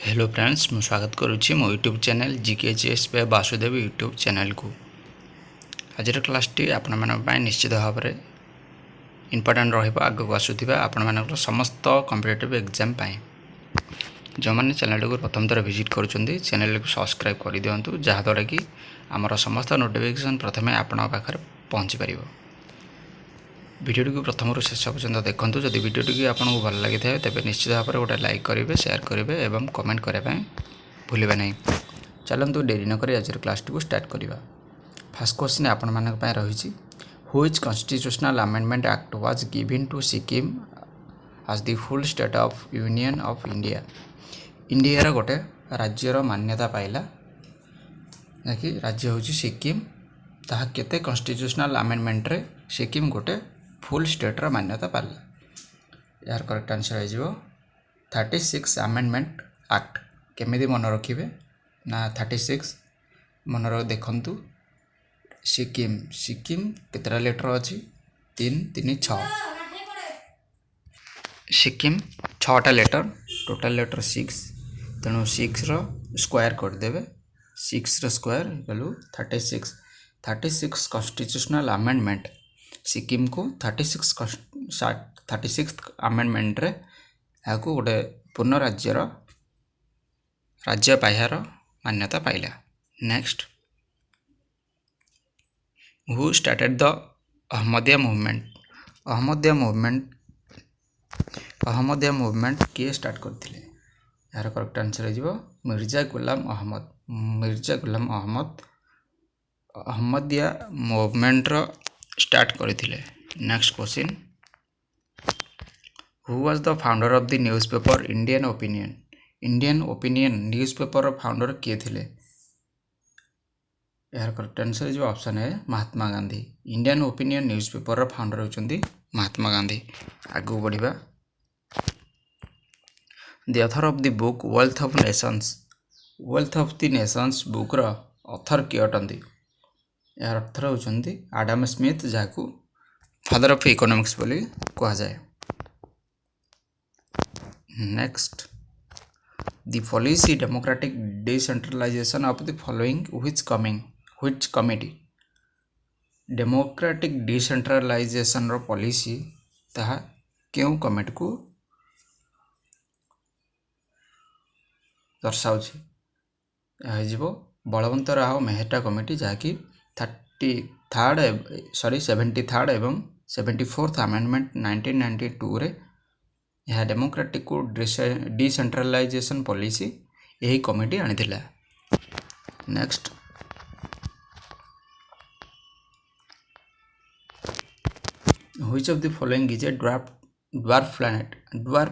Hello friends मु स्वागत करुच्ची मो यूट्यूब चैनल जीकेजीएस पे वासुदेव यूट्यूब चैनल को। आज क्लासटी आपण मानक निश्चित भाव में इम्पोर्टाट रगक आसूबा आपण समस्त कॉम्पिटिटिव एग्जाम जो मैंने चैनल को प्रथम थर विजिट करुँच चैनल को सब्सक्राइब कर दिंतु जहाँद्वारा कि आमर समस्त नोटिफिकेशन प्रथम आपण पाखे पहुँची पार। भिडियो को प्रथम शेष पर्यटन देखूँ जदि भिडियो आपको भल लगी था तेज निश्चित भाव में गोटे लाइक करेंगे शेयर करेंगे और कमेंट करने भूलें नहीं। चलतु डेरी नक आज क्लास को स्टार्ट करवा। फर्स्ट क्वेश्चन आपण मान रही which constitutional amendment act was given to Sikkim as the full state of union of India. India गोटे राज्यर मान्यता पाइला कि राज्य हूँ सिक्किम ताहा केते कॉन्स्टिट्यूशनल अमेंडमेंट रे सिक्किम गोटे फुल स्टेटर मान्यता पाला। यार करेक्ट आंसर हो 36 अमेंडमेंट एक्ट। केमिति मन रखिए ना 36 मन देखंतु सिक्किम सिक्किम केतरा लेटर अच्छी 3 3 6 सिक्किम 6टा लेटर टोटल लेटर 6 तेणु 6 रो स्क्वायर करदेवे 6 रो square equal 36 constitutional amendment Sikkim को 36 अमेंडमेंट रे यहाँ को गोटे पूर्ण राज्यर राज्य पाह्यार मान्यता पाइला। Next who started the Ahmadiyya movement किए स्टार्ट करथिले। यार करेक्ट आंसर हो मिर्जा गुलाम अहमद अहमदिया मूवमेंट रो स्टार्ट करथिले। Next question who was the founder of the newspaper Indian Opinion newspaper founder किए थिले। यार करेक्ट आंसर जो ऑप्शन है Mahatma Gandhi. Indian Opinion newspaper founder होचंदी महात्मा गांधी। आगु बढ़िबा। The author of the book Wealth of the Nations book रो ऑथर किए अटंदी। यार ऑथर होचंदी आडम स्मिथ जाकू फादर ऑफ इकोनॉमिक्स बोली कहा जाए। Next the policy democratic decentralisation of the following which committee. Democratic decentralisation रो पॉलिसी ताहा केउ कमिटी को दर्शाउछि। यह बलवंत राव मेहता कमिटी जहाँकि 73rd एवं 74th अमेंडमेंट 1992 रे यह डेमोक्रेटिक को डिसेंट्रलाइजेशन पॉलिसी यही कमिटी आनिथिला। Next which of the following is a dwarf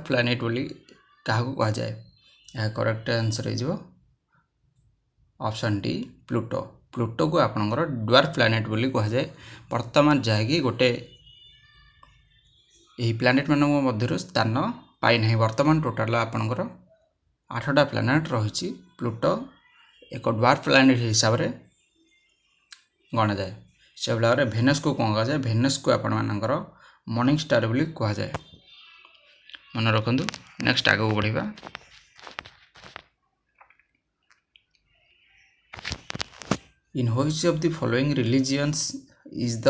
planet बोली क्या कहा जाए। यह करेक्ट आंसर हो ऑप्शन डी प्लूटो को आपनकर ड्वार्फ प्लैनेट बोली कहा जाए। वर्तमान जहाँकि गोटे यही प्लैनेट मान मध्य स्थान पाई नहीं। वर्तमान टोटाल आपनकर 8टा प्लैनेट रही। प्लूटो एक ड्वार्फ प्लैनेट हिसाब से गणा जाए। से भाव में भेनस को कौन कहा जाए। भेनस को आपण मानकर मॉर्निंग स्टार बोली कहा जाए। मन रखु। नेक्स्ट आगे बढ़िबा। In which of the following religions is the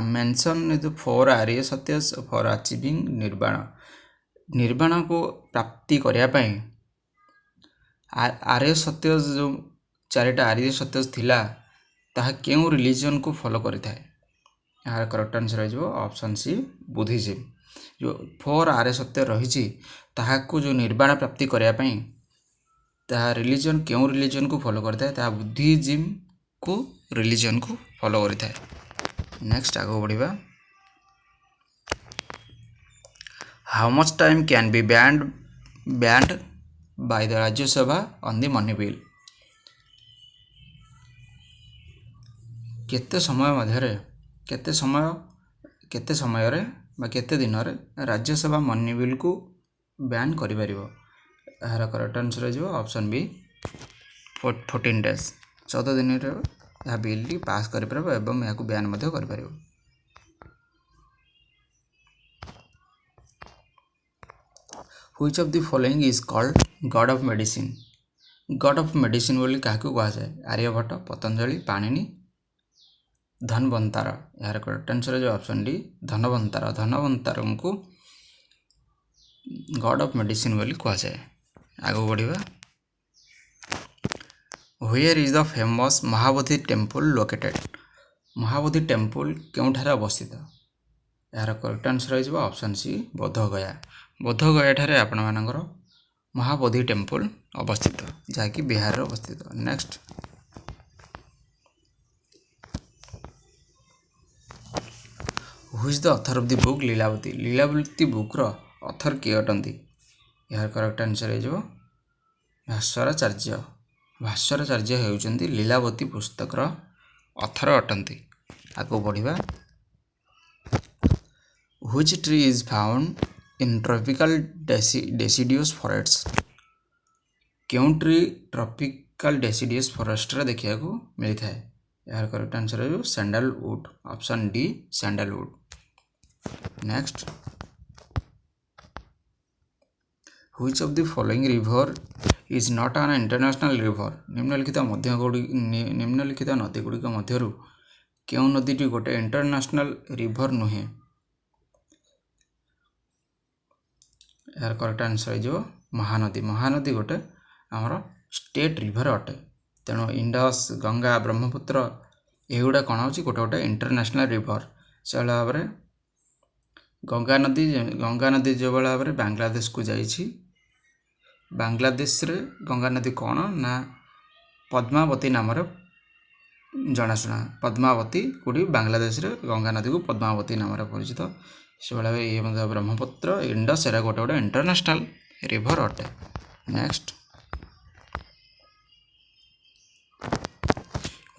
mention for Arya Satya for achieving निर्वाण को प्राप्ति करने आर्य सत्य जो 4टा आर्य सत्य थिला ताहा केउ रिलीजन को फॉलो करता है। यार करेक्ट आंसर हो ऑप्शन सी बुद्धिज्म। जो 4 आर्य सत्य रही ताहाको जो निर्वाण प्राप्ति करने ताहा रिलीजन केउ रिलीजन को फॉलो करता है ताहा बुद्धिज्म को रिलीजन को फॉलो करता है। नेक्स्ट आगे बढ़िबा। How much time can be banned by the Rajya Sabha on the money bill. केते समय रे बा केते दिन रे राज्यसभा मनी बिल को बैन करि परिबो। यार करेक्ट आंसर हो ऑप्शन बी 14 डेज 14 दिन रे यह बिल टी पास कर परबो एवं यह बैन मध्य कर परबो। Which of the following is called god of medicine. God of medicine बोली क्या कहुए? आर्यभट्ट, पतंजलि, पाणिनि, धनवंतार। यार करेक्ट आंसर है ऑप्शन डी धनवंतार। धनवंतार को गॉड ऑफ मेडिसिन बोली कहुए। आगू बढ़िया। Where is the famous Mahabodhi temple located? Mahabodhi temple केउठारे अवस्थित? यार करेक्ट आंसर हो ऑप्शन सी बोधगया। बोधगया ठारे आपण मानकर महाबोधि टेम्पल अवस्थित, जहाँकि बिहार अवस्थित। Next, who is the author of the book Lilavati? Lilavati book रो ऑथर किए अटंती? यार करेक्ट आंसर हो भास्वराचार्य। भास्वराचार्य होउचंती लीलावती पुस्तक रो ऑथर अटंती। आगो बढ़िबा। Which tree is found in tropical deciduous forest? क्यों ट्री ट्रॉपिकल डेसिडियस फॉरेस्ट रे देखिया को मिली थाए? यार करेक्ट आंसर है sandalwood. Option D sandalwood. Next, which of the following river is not an international river? निम्नलिखित नदी गुड़िक मध्यरु केउं नदीटी गोटे इंटरनेशनल रिवर नुहे? यार करेक्ट आंसर हो महानदी। महानदी गोटे आमर स्टेट रिवर अटे। तेणु इंडस, गंगा, ब्रह्मपुत्र एगुड़ा कौन हो गोटे गोटे इंटरनेशनल रिवर। से भाव में गंगा नदी जो भाव में बांग्लादेश को जाइए। बांग्लादेश रे गंगा नदी कौन ना पद्मावती नाम जनाशुना। पद्मावती कौटी बांग्लादेश रे गंगा नदी को पद्मावती नाम परिचित। से भाव ये ब्रह्मपुत्र, इंडस एरा गोटे गोटे इंटरनेशनल रिवर अटे। Next,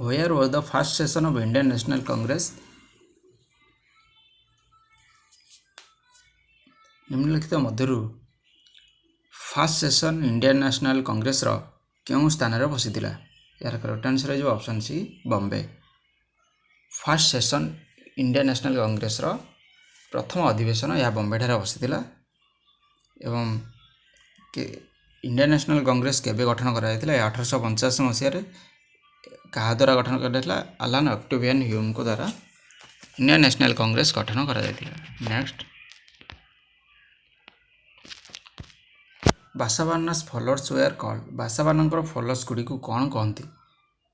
where was the first session of Indian National Congress? निम्नलिखित मध्यरु first session Indian National Congress रो क्यों स्थान रे बसिथिला? यार करेक्ट आंसर है option C Bombay. First session Indian National Congress रो प्रथम अधिवेशन यह बॉम्बे ठारे बसिथिला। एवं इंडियन नेशनल कांग्रेस केबे गठन कराइथिला? 1885 मसीह क्या द्वारा गठन कराइथिला? अलान ऑक्टेवियन ह्यूम को द्वारा इंडियन नेशनल कांग्रेस गठन कराइथिला। Next, Basavanna's followers were called? बासाबानंकर फॉलोअर्स गुड़ी को कौन कहती?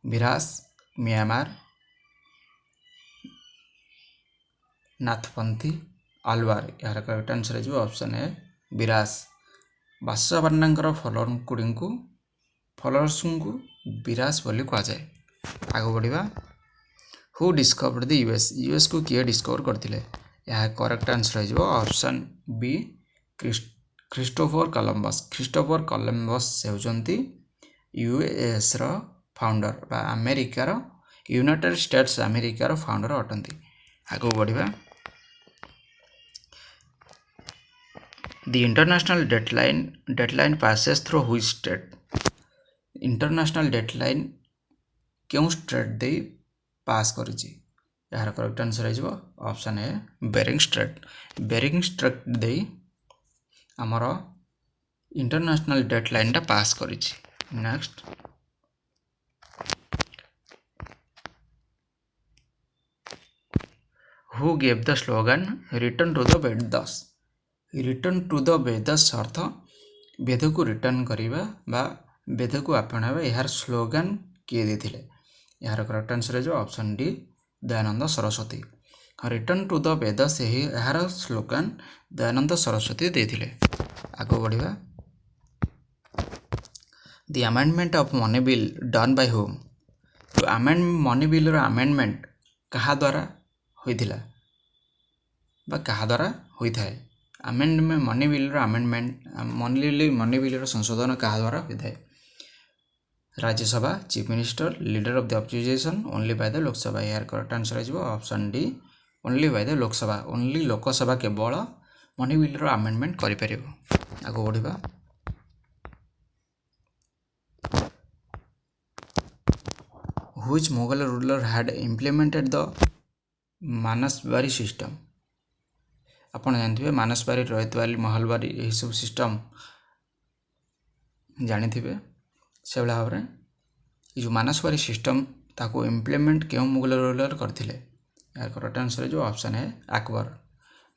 बिरास, म्यांमार, नाथपंथी, आलवार। यार करेक्ट आंसर है ऑप्शन ए बिरास। बासाबानंकर फॉलोअर्स को बिरास बोली कहा जाए। आगे बढ़िया। Who discovered the US? US को किए डिस्कवर करथिले? यह करेक्ट आंसर है option B Christopher Columbus. Christopher Columbus होउचंती यूएस रो फाउंडर बा अमेरिकार यूनाइटेड स्टेट्स अमेरिकार फाउंडर अटंती। आगे बढ़िया। The international deadline passes through which state? International deadline क्यों स्टेट दे पास करिछि? यार करेक्ट आंसर है option A Bering Strait. Bering Strait दे आमर इंटरनेशनल डेडलाइन टा पास करिछि। Next, who gave the slogan return to the Vedas? Return to the Vedas अर्थ वेद को रिटर्न करिबा बा वेद को अपनावा, यार स्लोगन किए देथिले? यार करेक्ट आंसर है option D Dayanand Saraswati. Return to the Vedas यार स्लोगन दयानंद सरस्वती देथिले। आगे बढ़िया। The amendment of money bill done by whom? तो मनी बिल रो अमेंडमेंट कहा द्वारा होइथिला बा कहा द्वारा होइथाय? अमेंडमेंट मनी बिल रो अमेंडमेंट मनी बिल रो संशोधन कहा द्वारा होइथाय? Rajya Sabha, chief minister, leader of the opposition, only by the Lok Sabha. यार करेक्ट आंसर है option D only by the Lok Sabha. Only Lok Sabha केवल मनी बिल रो अमेंडमेंट करि परिबो। आगो बढ़िबा। Which Mughal ruler had implemented the mansabdari system? आपण जानथिबे मानसबारी, रोहितवाली, महलबारी यही सब सिस्टम ଜାଣିଥିବେ ସେଭଳି ଭାବରେ ଏ ଯେଉଁ ମାନସୱାରୀ ସିଷ୍ଟମ୍ ତାକୁ ଇମ୍ପ୍ଲିମେଣ୍ଟ କେଉଁ ମୁଗଲ ରୁଲର କରିଥିଲେ? ଏହାର କରେକ୍ଟ ଆନ୍ସର ହେଇଯିବ ଅପସନ୍ ଏ ଆକବର।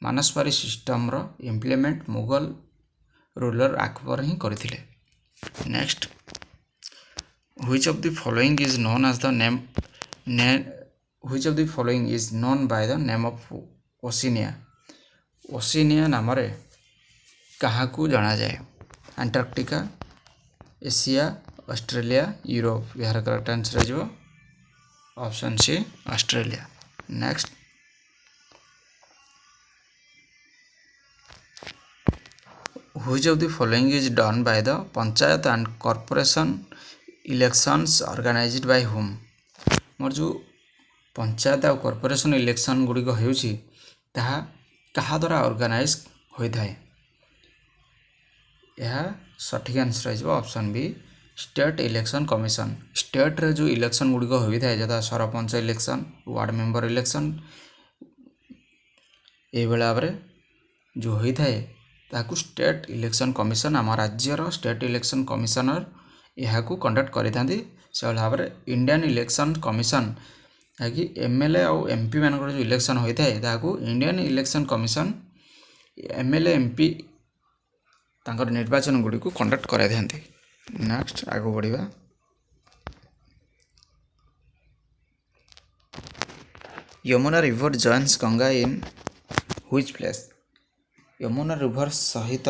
ମାନସୱାରୀ ସିଷ୍ଟମ୍ର ଇମ୍ପ୍ଲିମେଣ୍ଟ ମୁଗଲ ରୁଲର ଆକବର ହିଁ କରିଥିଲେ। Next, which of the following is known as the which of the following is known by the name of Oceania? ଓସିନିଆ ନାମରେ କାହାକୁ ଜଣାଯାଏ? Antarctica, Asia, Australia, Europe. ଏହାର କରେକ୍ଟ ଆନ୍ସର ହେଇଯିବ option C Australia. Next, which of the following is done by the panchayat and corporation elections organized by whom? मोर जो पंचायत और corporation election गुड़िक होउछि ताहा कहा द्वारा ऑर्गेनाइज होइथाय? यह सठिक आंसर है option B state election commission. State रे जो इलेक्शन गुड़िक होइथाय जदा sarpanch election, ward member election ए बेला भाबरे जो होइथाय ताकू स्टेट इलेक्शन कमिशन आम राज्यर स्टेट इलेक्शन कमिशनर यहाकू कंडक्ट करिथांती। से भाव में इंडियन इलेक्शन कमिशन कि एमएलए और एमपी मान जो इलेक्शन होता है ताकू Indian election commission MLA MP तांकर निर्वाचन गुड़ी को कंडक्ट कराई था। नेक्स्ट आगू बढ़िया, Yamuna river joins Ganga in which place? Yamuna river सहित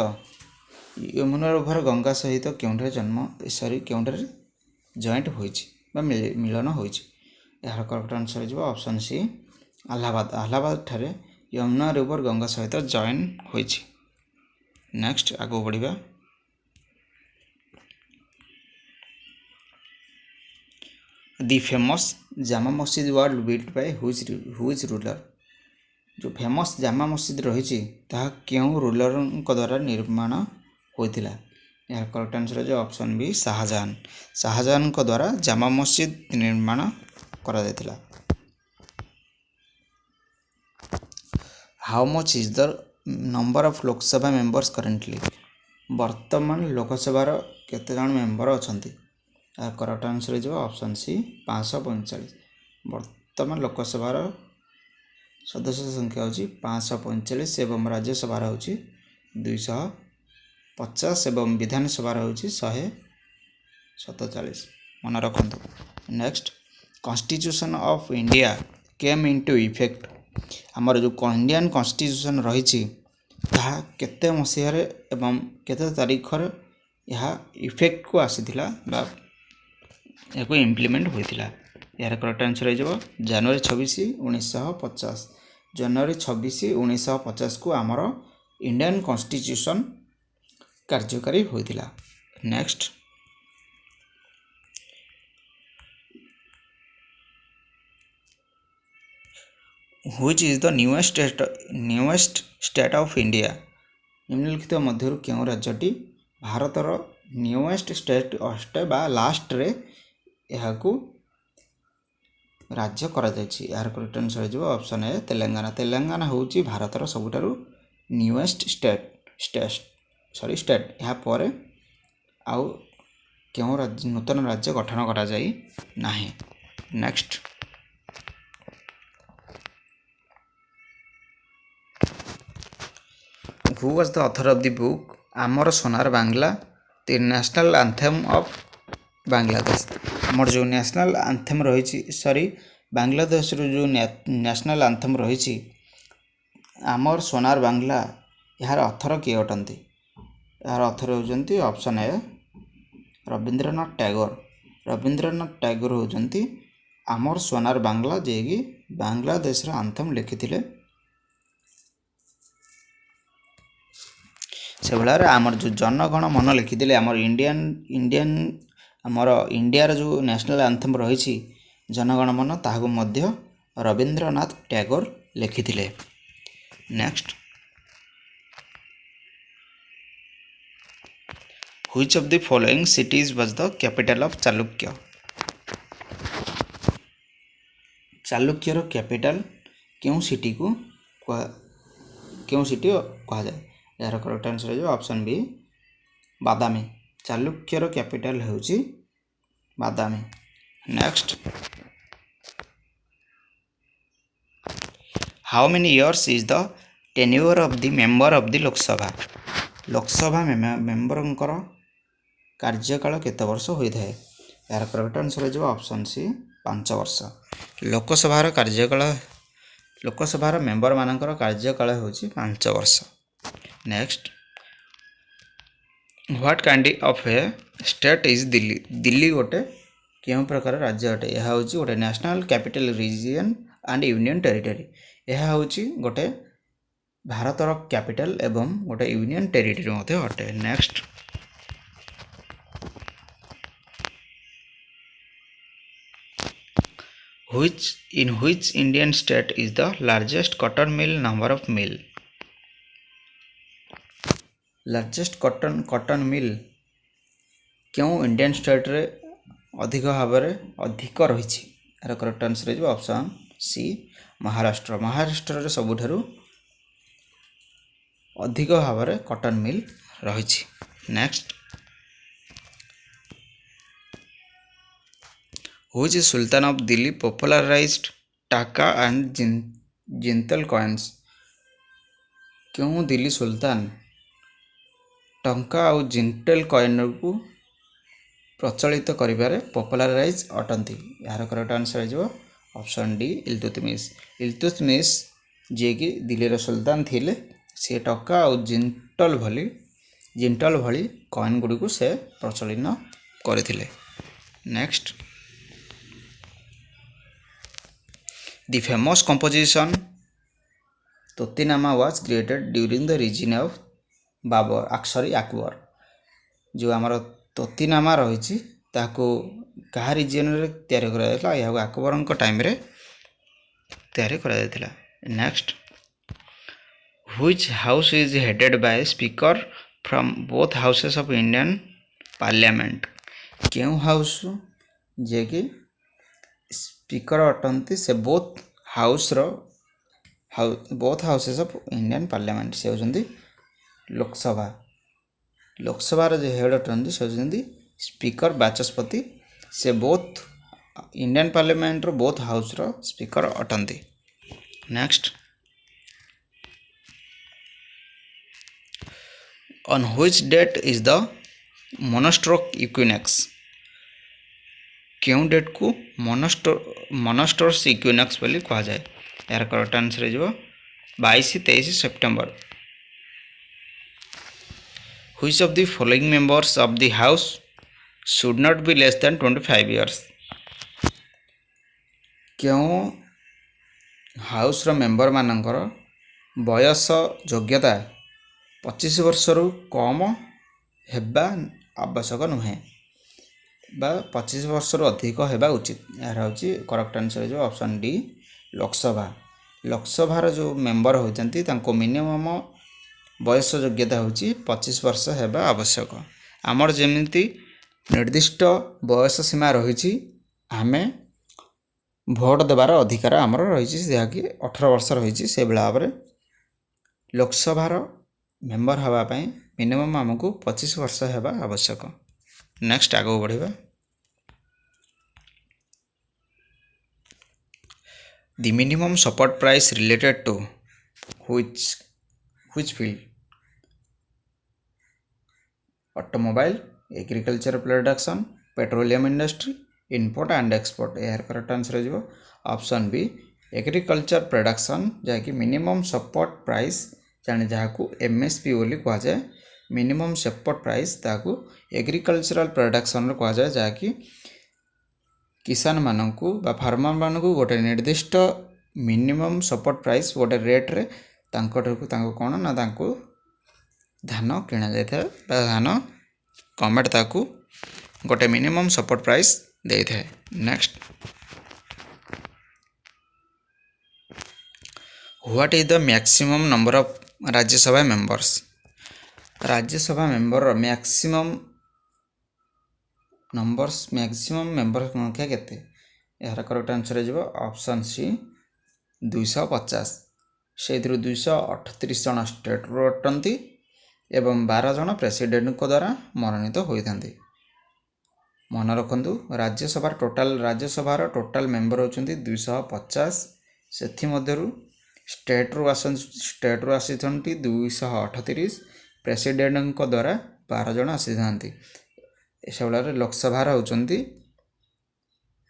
यमुना रिवर गंगा सहित क्योंठे जन्म सॉरी क्योंठे जॉइंट होइछि बा मिलन होइछि? यार करेक्ट आंसर हो ऑप्शन सी अलाहाबाद। अलाहाबाद ठारे यमुना रिवर गंगा सहित जॉइन होइछि। नेक्स्ट आगू बढ़िया, दी famous Jama Masjid was built by which ruler? जो फेमस जामा मस्जिद रही क्यों रूलर द्वारा निर्माण होता? यार करेक्ट आंसर है ऑप्शन बी शाहजहां। शाहजहां द्वारा जामा मस्जिद निर्माण करा जायतिला। How much is the number of Lok Sabha members currently? वर्तमान लोकसभार केते जन मेंबर अछंती? यार करेक्ट आंसर है ऑप्शन सी 545। वर्तमान लोकसभार सदस्य संख्या होची 545 एवं राज्यसभा होची 250 एवं विधानसभा होची 147। मन रखंतु। Next, constitution of India came into effect? हमर जो इंडियन कॉन्स्टिट्यूशन रही ताहा केते मसीहारे एवं केते तारीख रे यह इफेक्ट को आसीथिला बा याको इम्प्लीमेंट होइथिला? यार करेक्ट आंसर है जनवरी 26 1950। जनवरी 26 1950 को आमर इंडियन कॉन्स्टिट्यूशन कार्यकारी होइथिला। Next, which is the newest state of India? निम्नलिखित मध्य क्यों राज्यटी भारतर न्यूएस्ट स्टेट अष्टे बा लास्ट रे यहाकू राज्य करा जायछि? यार करेक्ट आंसर है ऑप्शन ए तेलंगाना। तेलंगाना होची भारतर सबुठारु न्यूएस्ट स्टेट यहाँ पर आउ क्यों नूतन राज्य गठन करा जाई नाही। Next, who was the author of the book Amar Sonar Bangla the national anthem of Bangladesh? आमर जो नेशनल एंथम रही सॉरी बांग्लादेश जो नेशनल एंथम रही आमर सोनार बांग्ला यार ऑथर किए अटंती? यार ऑथर होजंती ऑप्शन ए रविंद्रनाथ टैगोर। रविंद्रनाथ टैगोर होजंती आमर सोनार बांग्ला जे कि बांग्लादेश एंथम लिखिथिले। से भाव आमर जो जनगण मन लिखिथिले आमर इंडियन आमर इंडियार जो नेशनल एंथम रही जनगण मन ताहाको मध्य रविंद्रनाथ टैगोर लिखिथिले। Next, which of the following cities was the capital of Chalukya? चालुक्यर कैपिटल क्यों सिटी को क्यों सिटी कहा जाए? यार करेक्ट आंसर है ऑप्शन बी बादामी। ଚାଲୁକ୍ୟର କ୍ୟାପିଟାଲ ହେଉଛି Badami. Next, how many years is the tenure of the member of the Lok Sabha? Lok Sabha ମେମ୍ବରଙ୍କର କାର୍ଯ୍ୟକାଳ କେତେ ବର୍ଷ ହୋଇଥାଏ? ଏହାର କରେକ୍ଟ ଆନ୍ସର ହେଇଯିବ ଅପସନ୍ ସି 5 ବର୍ଷ। ଲୋକସଭାର ମେମ୍ବରମାନଙ୍କର କାର୍ଯ୍ୟକାଳ ହେଉଛି 5 ବର୍ଷ। Next, what kind of a state is Delhi? Delhi ଗୋଟେ କେଉଁ ପ୍ରକାର ରାଜ୍ୟ ଅଟେ? ଏହା ହେଉଛି ଗୋଟେ national capital region and union territory. ଏହା ହେଉଛି ଗୋଟେ ଭାରତର କ୍ୟାପିଟାଲ ଏବଂ ଗୋଟେ ୟୁନିୟନ୍ ଟେରିଟୋରୀ ମଧ୍ୟ ଅଟେ। Next, in which Indian state is the largest cotton mill number of mill? Largest cotton mill କେଉଁ ଇଣ୍ଡିଆନ୍ ଷ୍ଟେଟ୍ରେ ଅଧିକ ରହିଛି? ଏହାର କରେକ୍ଟ ଆନ୍ସର ହେଇଯିବ ଅପସନ୍ ସି ମହାରାଷ୍ଟ୍ର। ମହାରାଷ୍ଟ୍ରରେ ସବୁଠାରୁ ଅଧିକ ଭାବରେ କଟନ ମିଲ୍ ରହିଛି। Next, which Sultan of Delhi popularized Taka and jital coins? କେଉଁ ଦିଲ୍ଲୀ ସୁଲତାନ ଟଙ୍କା ଆଉ ଜିଣ୍ଟେଲ କଏନ୍କୁ ପ୍ରଚଳିତ କରିବାରେ ପପୁଲାରାଇଜ୍ ଅଟନ୍ତି? ଏହାର କରେକ୍ଟ ଆନ୍ସର ହେଇଯିବ ଅପସନ୍ ଡି ଇଲତୁତମିଶ। ଇଲତୁତମିଶ ଯିଏକି ଦିଲ୍ଲୀର ସୁଲତାନ ଥିଲେ, ସେ ଟଙ୍କା ଆଉ ଜିଣ୍ଟଲ ଭଳି କଏନ୍ ଗୁଡ଼ିକୁ ସେ ପ୍ରଚଳନ କରିଥିଲେ। Next, the famous composition Tutinama was created during the reign of Akbar. ଯେଉଁ ଆମର ତୋତିନାମା ରହିଛି ତାକୁ କାହା ରିଜିଅନରେ ତିଆରି କରାଯାଇଥିଲା? ଏହାକୁ ଆକବରଙ୍କ ଟାଇମରେ ତିଆରି କରାଯାଇଥିଲା। Next, which house is headed Bai speaker from both houses of Indian parliament? କେଉଁ ହାଉସ୍ ଯିଏକି ସ୍ପିକର ଅଟନ୍ତି ସେ both houses of Indian parliament, ସେ ହେଉଛନ୍ତି ଲୋକସଭା। ଲୋକସଭାର ଯେ ହେଡ୍ ଅଟନ୍ତି ସେ ହେଉଛନ୍ତି ସ୍ପିକର ବାଚସ୍ପତି। ସେ ବୋଥ୍ ଇଣ୍ଡିଆନ୍ ପାର୍ଲିଆମେଣ୍ଟର ବୋଥ୍ ହାଉସ୍ର ସ୍ପିକର ଅଟନ୍ତି। Next, on which date is the monostroke equinox? କେଉଁ ଡେଟ୍କୁ ମୋନୋଷ୍ଟ୍ରୋସ୍ ଇକ୍ୱିନକ୍ସ ବୋଲି କୁହାଯାଏ? ଏହାର କରେକ୍ଟ ଆନ୍ସର ହେଇଯିବ 22-23 September. Which of the following members of the house should not be less than 25 years? କେଉଁ ହାଉସ୍ର ମେମ୍ବରମାନଙ୍କର ବୟସ ଯୋଗ୍ୟତା 25 ବର୍ଷରୁ କମ୍ ହେବା ଆବଶ୍ୟକ ନୁହେଁ ବା 25 ବର୍ଷରୁ ଅଧିକ ହେବା ଉଚିତ? ଏହାର ହେଉଛି କରେକ୍ଟ ଆନ୍ସର ହେଇଯିବ ଅପସନ୍ ଡି ଲୋକସଭା। ଲୋକସଭାର ଯେଉଁ ମେମ୍ବର ହେଉଛନ୍ତି ତାଙ୍କୁ ମିନିମମ୍ ବୟସ ଯୋଗ୍ୟତା ହେଉଛି 25 ବର୍ଷ ହେବା ଆବଶ୍ୟକ। ଆମର ଯେମିତି ନିର୍ଦ୍ଦିଷ୍ଟ ବୟସ ସୀମା ରହିଛି, ଆମେ ଭୋଟ ଦେବାର ଅଧିକାର ଆମର ରହିଛି ଯାହାକି 18 ବର୍ଷ ରହିଛି, ସେଭଳି ଭାବରେ ଲୋକସଭାର ମେମ୍ବର ହେବା ପାଇଁ ମିନିମମ୍ ଆମକୁ 25 ବର୍ଷ ହେବା ଆବଶ୍ୟକ। ନେକ୍ସଟ, ଆଗକୁ ବଢ଼ିବା। The minimum support price related to which field? Automobile, agriculture production, petroleum industry, import and export. ଏହାର କରେକ୍ଟ ଆନ୍ସର ହେଇଯିବ ଅପସନ୍ ବି ଏଗ୍ରିକଲଚର ପ୍ରୋଡକ୍ସନ୍, ଯାହାକି ମିନିମମ୍ ସପୋର୍ଟ ପ୍ରାଇସ୍ ଯାହାକୁ MSP ବୋଲି କୁହାଯାଏ। ମିନିମମ୍ ସପୋର୍ଟ ପ୍ରାଇସ୍ ତାହାକୁ ଏଗ୍ରିକଲଚରାଲ ପ୍ରୋଡକ୍ସନ୍ରେ କୁହାଯାଏ, ଯାହାକି କିଷାନମାନଙ୍କୁ ବା ଫାର୍ମରମାନଙ୍କୁ ଗୋଟେ ନିର୍ଦ୍ଦିଷ୍ଟ ମିନିମମ୍ ସପୋର୍ଟ ପ୍ରାଇସ୍ ଗୋଟେ ରେଟ୍ରେ ତାଙ୍କୁ କ'ଣ ନା ତାଙ୍କୁ ଧାନ କିଣାଯାଇଥାଏ ବା ଧାନ ଗଭର୍ଣ୍ଣମେଣ୍ଟ ତାକୁ ଗୋଟେ ମିନିମମ୍ ସପୋର୍ଟ ପ୍ରାଇସ୍ ଦେଇଥାଏ। Next, what is the maximum number of Rajya Sabha members? Rajya Sabha ମେମ୍ବରର ମ୍ୟାକ୍ସିମମ୍ ମେମ୍ବର ସଂଖ୍ୟା କେତେ? ଏହାର କରେକ୍ଟ ଆନ୍ସର ହେଇଯିବ ଅପସନ୍ ସି 250। ସେଇଥିରୁ 238 ଜଣ ଷ୍ଟେଟ୍ରୁ ଅଟନ୍ତି ଏବଂ 12 ଜଣ ପ୍ରେସିଡେଣ୍ଟଙ୍କ ଦ୍ୱାରା ମନୋନୀତ ହୋଇଥାନ୍ତି। ମନେ ରଖନ୍ତୁ ରାଜ୍ୟସଭାର ଟୋଟାଲ ମେମ୍ବର ହେଉଛନ୍ତି 250। ସେଥିମଧ୍ୟରୁ ଷ୍ଟେଟ୍ରୁ ଆସିଛନ୍ତି 238, ପ୍ରେସିଡେଣ୍ଟଙ୍କ ଦ୍ୱାରା 12 ଜଣ ଆସିଥାନ୍ତି। ଏସବୁଳରେ ଲୋକସଭାର ହେଉଛନ୍ତି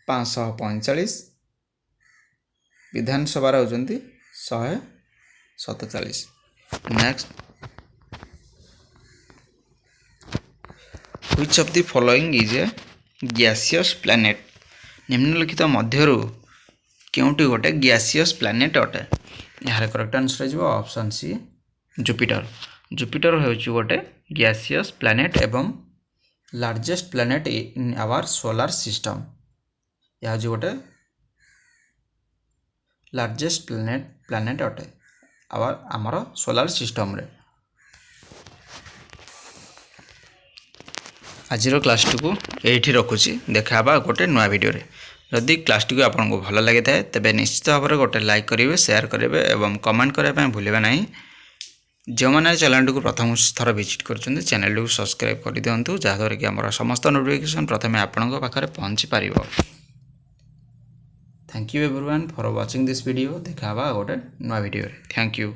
545, ବିଧାନସଭାର ହେଉଛନ୍ତି 147। Next, which of the following is a gaseous planet? ନିମ୍ନଲିଖିତ ମଧ୍ୟରୁ କେଉଁଟି ଗୋଟେ ଗ୍ୟାସିୟସ୍ ପ୍ଲାନେଟ୍ ଅଟେ? ଏହାର କରେକ୍ଟ ଆନ୍ସର ହେଇଯିବ ଅପସନ୍ ସି, ଜୁପିଟର। ଜୁପିଟର ହେଉଛି ଗୋଟେ ଗ୍ୟାସିୟସ୍ ପ୍ଲାନେଟ୍ ଏବଂ largest planet in hour solar system. ଏହା ହେଉଛି ଗୋଟେ ଲାର୍ଜେଷ୍ଟ ପ୍ଲାନେଟ୍ ଅଟେ ଆମର ସୋଲାର ସିଷ୍ଟମ୍ରେ। ଆଜିର କ୍ଲାସ୍ଟିକୁ ଏଇଠି ରଖୁଛି। ଦେଖା ହେବା ଗୋଟେ ନୂଆ ଭିଡ଼ିଓରେ। ଯଦି କ୍ଲାସ୍ଟିକୁ ଆପଣଙ୍କୁ ଭଲ ଲାଗିଥାଏ ତେବେ ନିଶ୍ଚିତ ଭାବରେ ଗୋଟେ ଲାଇକ୍ କରିବେ, ସେୟାର କରିବେ ଏବଂ କମେଣ୍ଟ କରିବା ପାଇଁ ଭୁଲିବେ ନାହିଁ। ଯେଉଁମାନେ ଚ୍ୟାନେଲଟିକୁ ପ୍ରଥମ ଥର ଭିଜିଟ୍ କରୁଛନ୍ତି ଚ୍ୟାନେଲଟିକୁ ସବସ୍କ୍ରାଇବ୍ କରିଦିଅନ୍ତୁ, ଯାହାଦ୍ୱାରା କି ଆମର ସମସ୍ତ ନୋଟିଫିକେସନ୍ ପ୍ରଥମେ ଆପଣଙ୍କ ପାଖରେ ପହଞ୍ଚି ପାରିବ। Thank you everyone for watching this video. ଦେଖା ହେବା ଗୋଟେ ନୂଆ ଭିଡ଼ିଓରେ। Thank you.